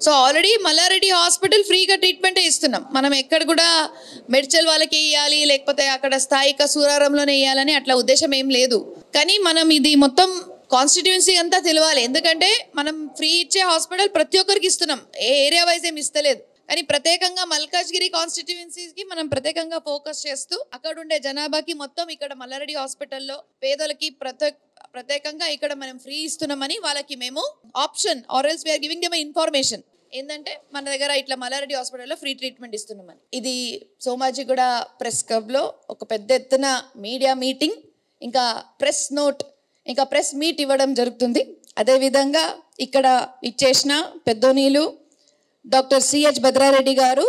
So already Mallareddy hospital ఫ్రీగా ట్రీట్మెంటే ఇస్తున్నాం. మనం ఎక్కడ కూడా మెడ్చల్ వాళ్ళకి ఇవ్వాలి, లేకపోతే అక్కడ స్థాయిక సూరారంలోనే ఇవ్వాలని అట్లా ఉద్దేశం ఏం లేదు. కానీ మనం ఇది మొత్తం కాన్స్టిట్యుయెన్సీ అంతా తెలియాలి. ఎందుకంటే మనం ఫ్రీ ఇచ్చే హాస్పిటల్ ప్రతి ఒక్కరికి ఇస్తున్నాం, ఏ ఏరియా వైజ్ ఏమి ఇస్తలేదు. కానీ ప్రత్యేకంగా మల్కాజ్గిరి కాన్స్టిట్యుయెన్సీకి మనం ప్రత్యేకంగా ఫోకస్ చేస్తూ అక్కడ ఉండే జనాభాకి మొత్తం ఇక్కడ మల్లారెడ్డి హాస్పిటల్లో పేదలకి ప్రత్యేకంగా ఇక్కడ మనం ఫ్రీ ఇస్తున్నామని వాళ్ళకి మేము option or else we're giving them information ఏంటంటే మన దగ్గర ఇట్లా మల్లారెడ్డి హాస్పిటల్లో ఫ్రీ ట్రీట్మెంట్ ఇస్తున్నామని. ఇది సోమాజిగూడ ప్రెస్ క్లబ్లో ఒక పెద్ద ఎత్తున మీడియా మీటింగ్, ఇంకా ప్రెస్ నోట్, ఇంకా ప్రెస్ మీట్ ఇవ్వడం జరుగుతుంది. అదేవిధంగా ఇక్కడ ఇచ్చేసిన పెద్దోనీలు డాక్టర్ సిహెచ్ భద్రారెడ్డి గారు,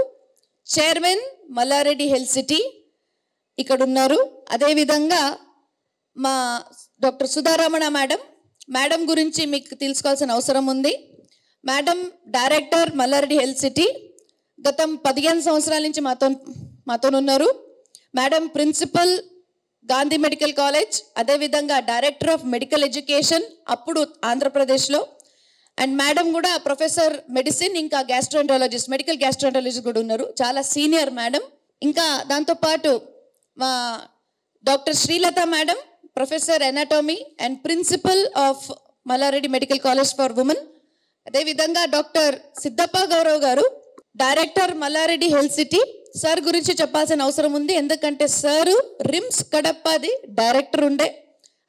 చైర్మన్ మల్లారెడ్డి హెల్త్ సిటీ ఇక్కడ ఉన్నారు. అదేవిధంగా మా డాక్టర్ సుధారమణ మేడం గురించి మీకు తెలుసుకోవాల్సిన అవసరం ఉంది. Madam director Mallareddy health city, గతం 15 సంవత్సరాల నుంచి మాతో ఉన్నారు. Madam principal Gandhi medical college, అదేవిధంగా డైరెక్టర్ ఆఫ్ మెడికల్ ఎడ్యుకేషన్ అప్పుడు ఆంధ్రప్రదేశ్లో. అండ్ మేడం కూడా ప్రొఫెసర్ మెడిసిన్, ఇంకా గ్యాస్ట్రోఎంట్రాలజిస్ట్, మెడికల్ గ్యాస్ట్రోఎంట్రాలజిస్ట్ కూడా ఉన్నారు. చాలా సీనియర్ మేడం. ఇంకా దాంతోపాటు మా doctor Srilatha madam, professor anatomy and principal of Mallareddy medical college for women. అదేవిధంగా doctor Siddappa Gaurav garu, director Mallareddy health city. Sir గురించి చెప్పాల్సిన అవసరం ఉంది, ఎందుకంటే సార్ రిమ్స్ కడపది డైరెక్టర్ ఉండే,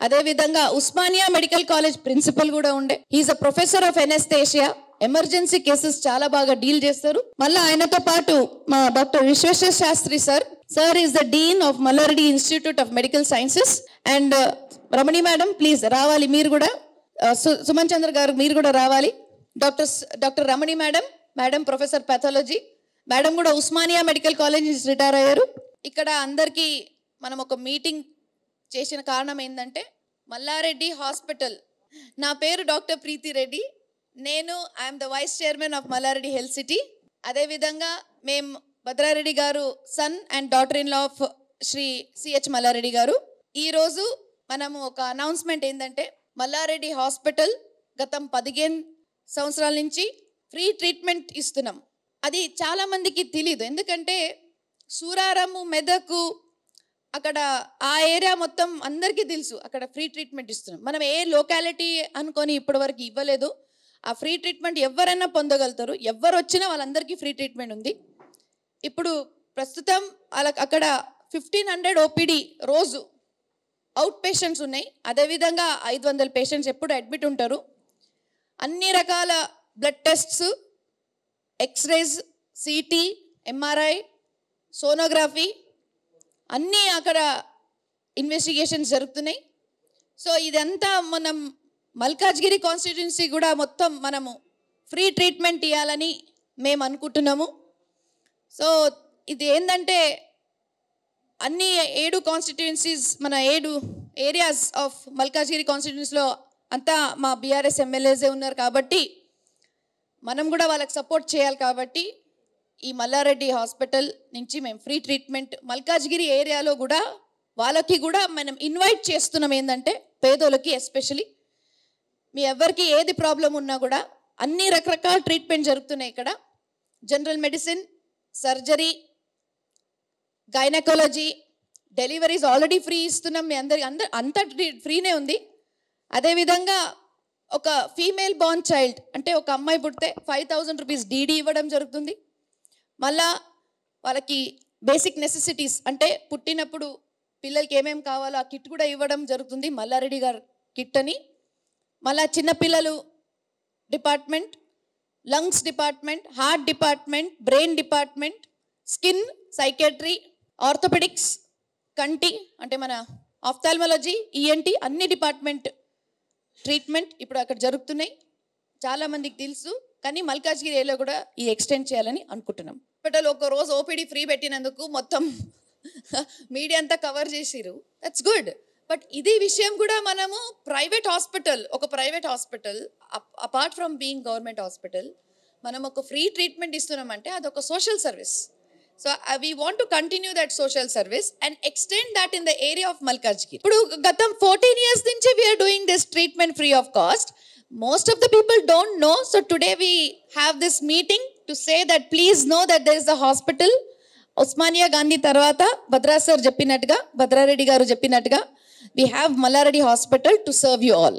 అదేవిధంగా ఉస్మానియా మెడికల్ కాలేజ్ ప్రిన్సిపల్ కూడా ఉండే. He is a professor of anaesthesia, emergency cases చాలా బాగా డీల్ చేస్తారు. మళ్ళీ ఆయనతో పాటు మా doctor Vishweshwara Shastri sir is the dean of Mallareddy institute of medical sciences. And Ramani madam please రావాలి, మీరు కూడా. సుమన్ చంద్ర గారు మీరు కూడా రావాలి. Doctor Ramani madam professor pathology, madam కూడా ఉస్మానియా మెడికల్ కాలేజ్ నుంచి రిటైర్ అయ్యారు. ఇక్కడ అందరికీ మనం ఒక మీటింగ్ చేసిన కారణం ఏంటంటే మల్లారెడ్డి హాస్పిటల్. నా పేరు డాక్టర్ ప్రీతి రెడ్డి, నేను I am the vice chairman of Mallareddy health city. అదేవిధంగా మేము Bhadrareddy garu son and daughter in law of Shri CH Mallareddy garu. ఈరోజు మనము ఒక అనౌన్స్మెంట్ ఏంటంటే మల్లారెడ్డి హాస్పిటల్ గతం 15 సంవత్సరాల నుంచి ఫ్రీ ట్రీట్మెంట్ ఇస్తున్నాం. అది చాలామందికి తెలీదు, ఎందుకంటే సూరారము, మెదకు, అక్కడ ఆ ఏరియా మొత్తం అందరికీ తెలుసు అక్కడ ఫ్రీ ట్రీట్మెంట్ ఇస్తున్నాం. మనం ఏ లొకాలిటీ అనుకొని ఇప్పటివరకు ఇవ్వలేదు. ఆ ఫ్రీ ట్రీట్మెంట్ ఎవరైనా పొందగలుగుతారు, ఎవరు వచ్చినా వాళ్ళందరికీ ఫ్రీ ట్రీట్మెంట్ ఉంది. ఇప్పుడు ప్రస్తుతం వాళ్ళకి అక్కడ 1500 ఓపీడీ రోజు అవుట్ పేషెంట్స్ ఉన్నాయి. అదేవిధంగా 500 పేషెంట్స్ ఎప్పుడు అడ్మిట్ ఉంటారు. అన్ని రకాల blood tests, x-rays, CT, MRI, sonography అన్నీ అక్కడ ఇన్వెస్టిగేషన్స్ జరుగుతున్నాయి. సో ఇదంతా మనం మల్కాజ్గిరి కాన్స్టిట్యుయెన్సీ కూడా మొత్తం మనము ఫ్రీ ట్రీట్మెంట్ ఇవ్వాలని మేము అనుకుంటున్నాము. సో ఇది ఏంటంటే అన్ని 7 కాన్స్టిట్యుయెన్సీస్, మన 7 ఏరియాస్ ఆఫ్ మల్కాజ్గిరి కాన్స్టిట్యుయెన్సీలో అంతా మా బీఆర్ఎస్ ఎమ్మెల్యేసే ఉన్నారు కాబట్టి మనం కూడా వాళ్ళకి సపోర్ట్ చేయాలి. కాబట్టి ఈ మల్లారెడ్డి హాస్పిటల్ నుంచి మేము ఫ్రీ ట్రీట్మెంట్ మల్కాజ్గిరి ఏరియాలో కూడా వాళ్ళకి కూడా మనం ఇన్వైట్ చేస్తున్నాం. ఏంటంటే పేదోళ్ళకి, ఎస్పెషలీ మీ ఎవరికి ఏది ప్రాబ్లం ఉన్నా కూడా అన్ని రకరకాల ట్రీట్మెంట్ జరుగుతున్నాయి ఇక్కడ. General medicine, surgery, gynaecology, deliveries already free ఇస్తున్నాం. మీ అంతా ఫ్రీనే ఉంది. అదేవిధంగా ఒక ఫీమేల్ బార్న్ చైల్డ్ అంటే ఒక అమ్మాయి పుడితే 5000 రూపీస్ డీడీ ఇవ్వడం జరుగుతుంది. మళ్ళా వాళ్ళకి బేసిక్ నెసెసిటీస్ అంటే పుట్టినప్పుడు పిల్లలకి ఏమేమి కావాలో ఆ కిట్ కూడా ఇవ్వడం జరుగుతుంది, మల్లారెడ్డి గారు కిట్ అని. మళ్ళా చిన్నపిల్లలు department, lungs department, heart department, brain department, skin, psychiatry, orthopaedics, కంటి అంటే మన ఆఫ్థాల్మాలజీ, ఈఎన్టీ అన్ని డిపార్ట్మెంట్ ట్రీట్మెంట్ ఇప్పుడు అక్కడ జరుగుతున్నాయి. చాలామందికి తెలుసు, కానీ మల్కాజ్గిరి ఏరియాలో కూడా ఈ ఎక్స్టెండ్ చేయాలని అనుకుంటున్నాం. హాస్పిటల్ ఒక రోజు ఓపీడీ ఫ్రీ పెట్టినందుకు మొత్తం మీడియా అంతా కవర్ చేసిరు, దట్స్ గుడ్. బట్ ఇది విషయం కూడా మనము ప్రైవేట్ హాస్పిటల్, ఒక private hospital apart from being government hospital మనం ఒక ఫ్రీ ట్రీట్మెంట్ ఇస్తున్నామంటే అదొక social service. So we want to continue that social service and extend that in the area of Malkajgiri. ఇప్పుడు గతం 14 years నుంచి we are doing this treatment free of cost. Most of the people don't know. So today we have this meeting to say that please know that there is a hospital. Osmania Gandhi తర్వాత Bhadra sir చెప్పినట్టుగా, భద్రారెడ్డి గారు చెప్పినట్టుగా, we have Mallareddy Hospital to serve you all.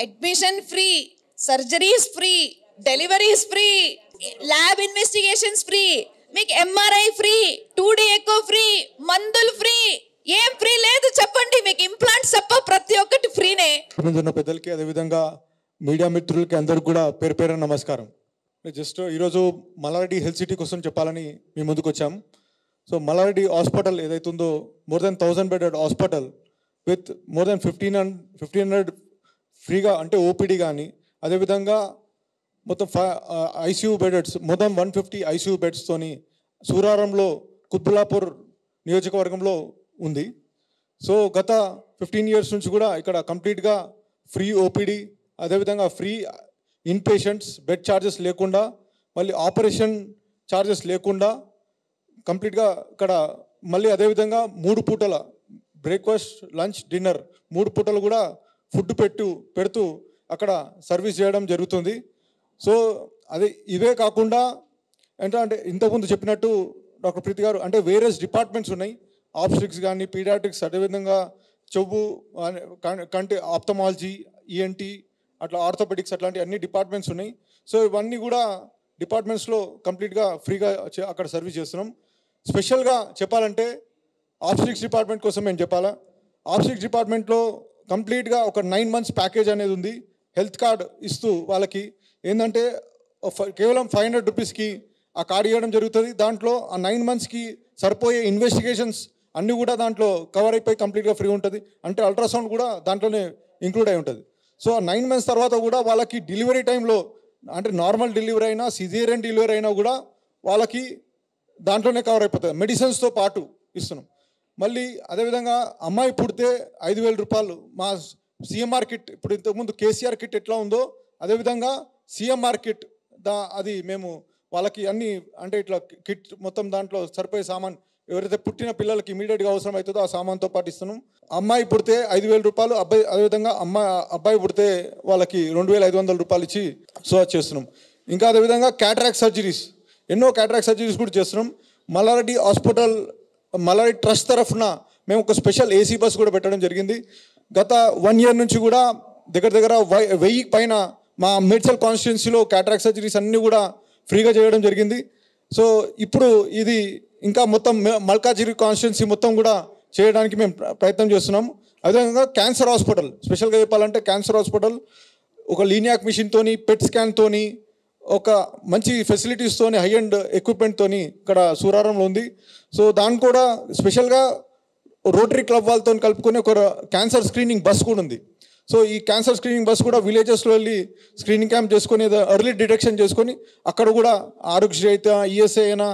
Admission free, surgeries free, deliveries free, lab investigations free, మీకు MRI free, 2D echo free, మందులు free, ఏం free లేదు చెప్పండి. మీకు ఇంప్లాంట్స్ తప్ప ప్రతి ఒక్కటి ఫ్రీనే. ఉన్న పెద్దలకి అదేవిధంగా మీడియా మిత్రులకి అందరికి కూడా పేరు పేరు నమస్కారం. జస్ట్ ఈరోజు మల్లారెడ్డి హెల్త్ సిటీ కోసం చెప్పాలని మీ ముందుకు వచ్చాం. సో మల్లారెడ్డి హాస్పిటల్ ఏదైతుందో more than 1000 bedded hospital with more than 1500 ఫ్రీగా అంటే ఓపీడీ కానీ, అదేవిధంగా మొత్తం ICU beds more than 150 ICU బెడ్స్తోని సూరారంలో కుత్బుల్లాపూర్ నియోజకవర్గంలో ఉంది. సో గత 15 years నుంచి కూడా ఇక్కడ కంప్లీట్గా ఫ్రీ ఓపీడీ, అదేవిధంగా free in patients, bed charges లేకుండా, మళ్ళీ ఆపరేషన్ ఛార్జెస్ లేకుండా కంప్లీట్గా ఇక్కడ మళ్ళీ అదేవిధంగా 3 పూటల బ్రేక్ఫాస్ట్, లంచ్, డిన్నర్ 3 పూటలు కూడా ఫుడ్ పెడుతూ అక్కడ సర్వీస్ చేయడం జరుగుతుంది. సో అదే ఇవే కాకుండా అంటే ఇంతకుముందు చెప్పినట్టు డాక్టర్ ప్రీతి గారు అంటే వేరియస్ డిపార్ట్మెంట్స్ ఉన్నాయి. ఆబ్స్ట్రిక్స్ కానీ, పీడియాట్రిక్స్, అదేవిధంగా చెవు, కంటి, ఆప్థమాలజీ, ఈఎన్టీ, అట్లా ఆర్థోపెడిక్స్, అట్లాంటి అన్ని డిపార్ట్మెంట్స్ ఉన్నాయి. సో ఇవన్నీ కూడా డిపార్ట్మెంట్స్లో కంప్లీట్గా ఫ్రీగా అక్కడ సర్వీస్ చేస్తున్నాం. స్పెషల్గా చెప్పాలంటే ఆబ్స్ట్రిక్స్ డిపార్ట్మెంట్ కోసం మేము చెప్పాలా. ఆబ్స్ట్రిక్స్ డిపార్ట్మెంట్లో కంప్లీట్గా ఒక 9 months ప్యాకేజ్ అనేది ఉంది. హెల్త్ కార్డ్ ఇస్తూ వాళ్ళకి ఏంటంటే కేవలం 500 రూపీస్కి ఆ కార్డు ఇవ్వడం జరుగుతుంది. దాంట్లో ఆ 9 monthsకి సరిపోయే ఇన్వెస్టిగేషన్స్ అన్నీ కూడా దాంట్లో కవర్ అయిపోయి కంప్లీట్గా ఫ్రీ ఉంటుంది. అంటే అల్ట్రాసౌండ్ కూడా దాంట్లోనే ఇంక్లూడ్ అయి ఉంటుంది. సో ఆ 9 months తర్వాత కూడా వాళ్ళకి డెలివరీ టైంలో అంటే నార్మల్ డెలివరీ అయినా, సిజేరియన్ డెలివరీ అయినా కూడా వాళ్ళకి దాంట్లోనే కవర్ అయిపోతుంది. మెడిసిన్స్తో పాటు ఇస్తున్నాం. మళ్ళీ అదేవిధంగా అమ్మాయి పుడితే 5000 రూపాయలు మా సిఎంఆర్ కిట్, ఇప్పుడు ఇంతకుముందు కేసీఆర్ కిట్ ఎట్లా ఉందో అదేవిధంగా సిఎంఆర్ కిట్ అది మేము వాళ్ళకి అన్ని అంటే ఇట్లా కిట్ మొత్తం దాంట్లో సరిపోయే సామాన్ ఎవరైతే పుట్టిన పిల్లలకి ఇమీడియట్గా అవసరం అవుతుందో ఆ సామాన్తో పాటు ఇస్తున్నాం. అమ్మాయి పుడితే 5000 రూపాయలు, అదేవిధంగా అబ్బాయి పుడితే వాళ్ళకి 2500 రూపాయలు ఇచ్చి సో చేస్తున్నాం. ఇంకా అదేవిధంగా క్యాటరాక్ట్ సర్జరీస్, ఎన్నో క్యాటరాక్ట్ సర్జరీస్ కూడా చేస్తున్నాం. మల్లారెడ్డి హాస్పిటల్, మల్లారెడ్డి ట్రస్ట్ తరఫున మేము ఒక స్పెషల్ ఏసీ బస్ కూడా పెట్టడం జరిగింది. గత 1 year నుంచి కూడా దగ్గర 1000 పైన మా మేడ్చల్ కాన్స్టిట్యున్సీలో క్యాటరాక్ట్ సర్జరీస్ అన్నీ కూడా ఫ్రీగా చేయడం జరిగింది. సో ఇప్పుడు ఇది ఇంకా మొత్తం మల్కాజిగిరి కాన్స్టిట్యున్సీ మొత్తం కూడా చేయడానికి మేము ప్రయత్నం చేస్తున్నాము. అదేవిధంగా క్యాన్సర్ హాస్పిటల్, స్పెషల్గా చెప్పాలంటే క్యాన్సర్ హాస్పిటల్ ఒక లీనియాక్ మిషన్తోని, పెట్ స్కాన్తోని, ఒక మంచి ఫెసిలిటీస్తోని, హై అండ్ ఎక్విప్మెంట్తోని ఇక్కడ సూరారంలో ఉంది. సో దాన్ని కూడా స్పెషల్గా రోటరీ క్లబ్ వాళ్ళతో కలుపుకొని ఒక క్యాన్సర్ స్క్రీనింగ్ బస్ కూడా ఉంది. సో ఈ క్యాన్సర్ స్క్రీనింగ్ బస్ కూడా విలేజెస్లో వెళ్ళి స్క్రీనింగ్ క్యాంప్ చేసుకొని ఎర్లీ డిటెక్షన్ చేసుకొని అక్కడ కూడా ఆరోగ్యశ్రీ అయితే, ఈఎస్ఐ అయినా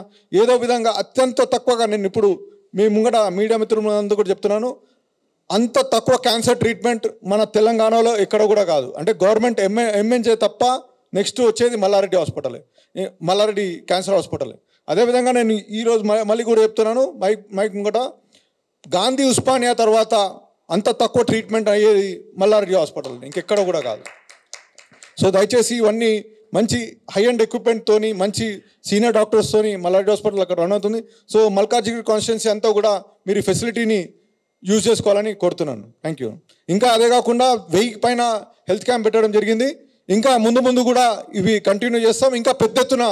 ఏదో విధంగా అత్యంత తక్కువగా, నేను ఇప్పుడు మీ ముంగట మీడియా మిత్రులందరూ కూడా చెప్తున్నాను, అంత తక్కువ క్యాన్సర్ ట్రీట్మెంట్ మన తెలంగాణలో ఎక్కడ కూడా కాదు. అంటే గవర్నమెంట్ ఎంఎన్జే తప్ప నెక్స్ట్ వచ్చేది మల్లారెడ్డి హాస్పిటలే, మల్లారెడ్డి క్యాన్సర్ హాస్పిటలే. అదేవిధంగా నేను ఈరోజు మళ్ళీ కూడా చెప్తున్నాను మైక్ ముంగట, గాంధీ ఉస్మానియా తర్వాత అంత తక్కువ ట్రీట్మెంట్ అయ్యేది మల్లారెడ్డి హాస్పిటల్, ఇంకెక్కడ కూడా కాదు. సో దయచేసి ఇవన్నీ మంచి హై అండ్ ఎక్విప్మెంట్తోని, మంచి సీనియర్ డాక్టర్స్తోని మల్లారెడ్డి హాస్పిటల్ అక్కడ రన్ అవుతుంది. సో మల్కాజిగిరి కాన్స్టిట్యున్సీ అంతా కూడా మీరు ఈ ఫెసిలిటీని యూజ్ చేసుకోవాలని కోరుతున్నాను. Thank you. ఇంకా అదే కాకుండా 1000 పైన హెల్త్ క్యాంప్ పెట్టడం జరిగింది. ఇంకా ముందు కూడా ఇవి కంటిన్యూ చేస్తాం. ఇంకా పెద్ద ఎత్తున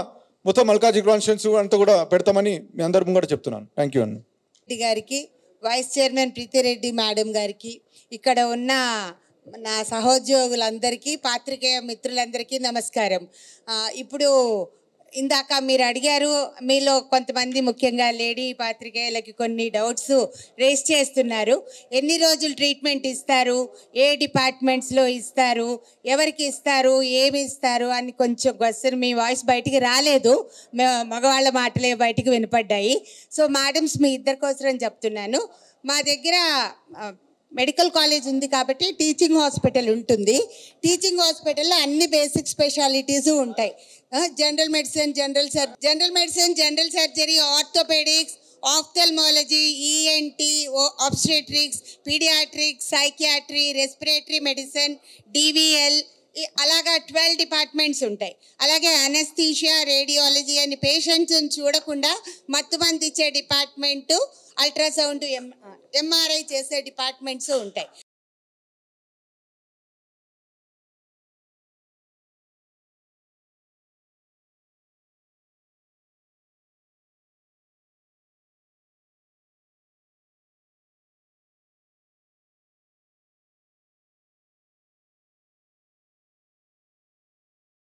మొత్తం మల్కాజిగిరి కాన్స్టిట్యున్సీ అంతా కూడా పెడతామని మీ అందరి ముంగట చెప్తున్నాను. థ్యాంక్ యూ అండి. గారికి, వైస్ చైర్మన్ ప్రీతిరెడ్డి మేడం గారికి, ఇక్కడ ఉన్న నా సహోద్యోగులందరికీ, పాత్రికేయ మిత్రులందరికీ నమస్కారం. ఇప్పుడు ఇందాక మీరు అడిగారు, మీలో కొంతమంది ముఖ్యంగా లేడీ పాత్రికేయులకి కొన్ని డౌట్స్ రేస్ చేస్తున్నారు. ఎన్ని రోజులు ట్రీట్మెంట్ ఇస్తారు, ఏ డిపార్ట్మెంట్స్లో ఇస్తారు, ఎవరికి ఇస్తారు, ఏమి ఇస్తారు అని కొంచెం క్వశ్చన్, మీ వాయిస్ బయటికి రాలేదు, మగవాళ్ళ మాటలే బయటికి వినపడ్డాయి. సో మేడమ్స్ మీ ఇద్దరి కోసం చెప్తున్నాను. మా దగ్గర మెడికల్ కాలేజ్ ఉంది కాబట్టి టీచింగ్ హాస్పిటల్ ఉంటుంది. టీచింగ్ హాస్పిటల్లో అన్ని బేసిక్ స్పెషాలిటీస్ ఉంటాయి. General medicine, general surgery, orthopaedics, ophthalmology, ENT, obstetrics, paediatrics, psychiatry, respiratory medicine, DVL, అలాగా 12 డిపార్ట్మెంట్స్ ఉంటాయి. అలాగే అనస్థీషియా, రేడియాలజీ అని పేషెంట్స్ని చూడకుండా మత్తుమంది ఇచ్చే డిపార్ట్మెంటు, అల్ట్రాసౌండ్, ఎంఆర్ఐ చేసే డిపార్ట్మెంట్స్ ఉంటాయి.